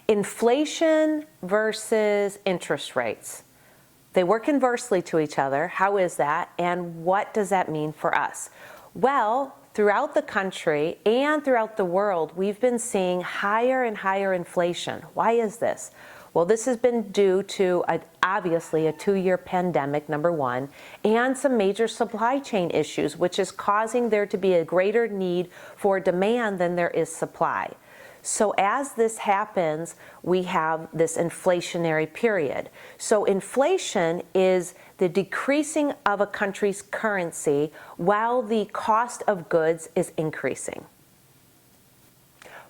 Inflation versus interest rates. They work inversely to each other. How is that? And what does that mean for us? Well, throughout the country and throughout the world, we've been seeing higher and higher inflation. Why is this? Well, this has been due to obviously a 2-year pandemic, number one, and some major supply chain issues, which is causing there to be a greater need for demand than there is supply. So as this happens, we have this inflationary period. So inflation is the decreasing of a country's currency while the cost of goods is increasing.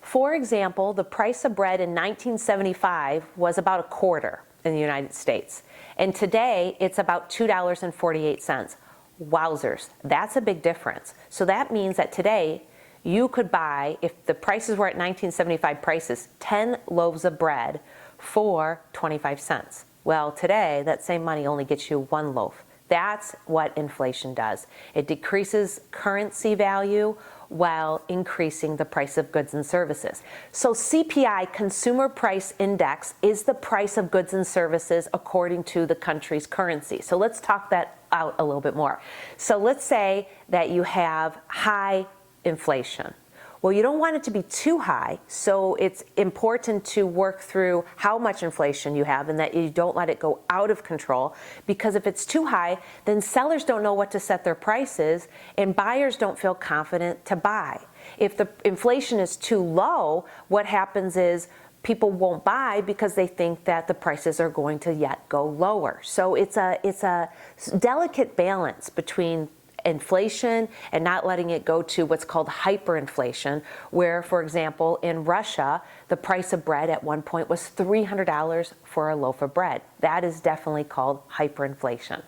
For example, the price of bread in 1975 was about a quarter in the United States. And today, it's about $2.48. Wowzers, that's a big difference. So that means that today, you could buy, if the prices were at 1975 prices, 10 loaves of bread for 25 cents. Well, today, that same money only gets you 1 loaf. That's what inflation does. It decreases currency value while increasing the price of goods and services. So CPI, Consumer Price Index, is the price of goods and services according to the country's currency. So let's talk that out a little bit more. So let's say that you have high inflation. Well, you don't want it to be too high, so it's important to work through how much inflation you have and that you don't let it go out of control, because if it's too high, then sellers don't know what to set their prices and buyers don't feel confident to buy. If the inflation is too low, what happens is people won't buy because they think that the prices are going to yet go lower. So it's a delicate balance between inflation and not letting it go to what's called hyperinflation, where, for example, in Russia, the price of bread at one point was $300 for a loaf of bread. That is definitely called hyperinflation.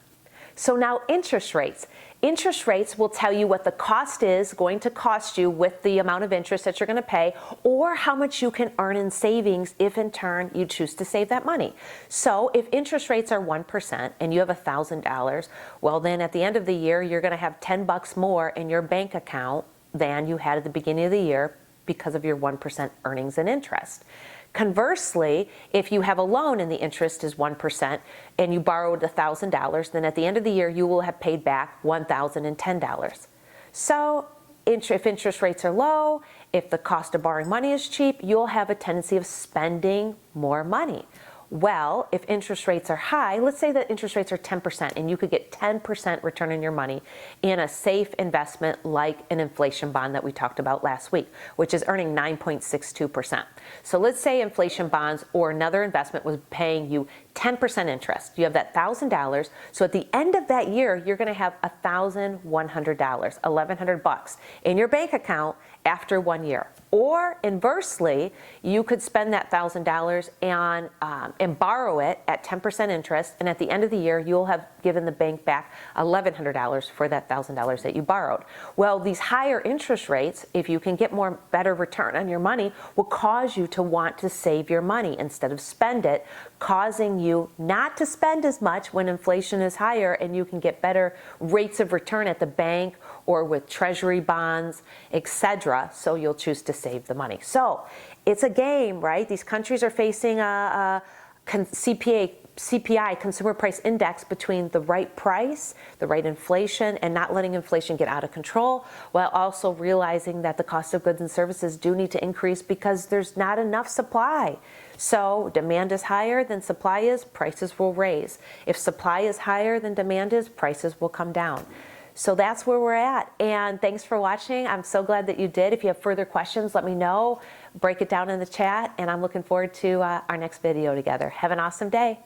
So now interest rates. Interest rates will tell you what the cost is going to cost you with the amount of interest that you're going to pay, or how much you can earn in savings if in turn you choose to save that money. So if interest rates are 1% and you have $1,000, well then at the end of the year you're going to have $10 more in your bank account than you had at the beginning of the year because of your 1% earnings and interest. Conversely, if you have a loan and the interest is 1% and you borrowed $1,000, then at the end of the year you will have paid back $1,010. So if interest rates are low, if the cost of borrowing money is cheap, you'll have a tendency of spending more money. Well, if interest rates are high, let's say that interest rates are 10% and you could get 10% return on your money in a safe investment like an inflation bond that we talked about last week, which is earning 9.62%. So let's say inflation bonds or another investment was paying you 10% interest. You have that $1,000. So at the end of that year, you're going to have $1,100, $1,100 in your bank account after 1 year. Or inversely, you could spend that $1,000 and borrow it at 10% interest, and at the end of the year, you'll have given the bank back $1,100 for that $1,000 that you borrowed. Well, these higher interest rates, if you can get better return on your money, will cause you to want to save your money instead of spend it, causing you not to spend as much when inflation is higher, and you can get better rates of return at the bank or with treasury bonds, etc. So you'll choose to save the money. So it's a game, right? These countries are facing a CPI, Consumer Price Index, between the right price, the right inflation, and not letting inflation get out of control, while also realizing that the cost of goods and services do need to increase because there's not enough supply. So demand is higher than supply is, prices will raise. If supply is higher than demand is, prices will come down. So that's where we're at. And thanks for watching. I'm so glad that you did. If you have further questions, let me know. Break it down in the chat. And I'm looking forward to our next video together. Have an awesome day.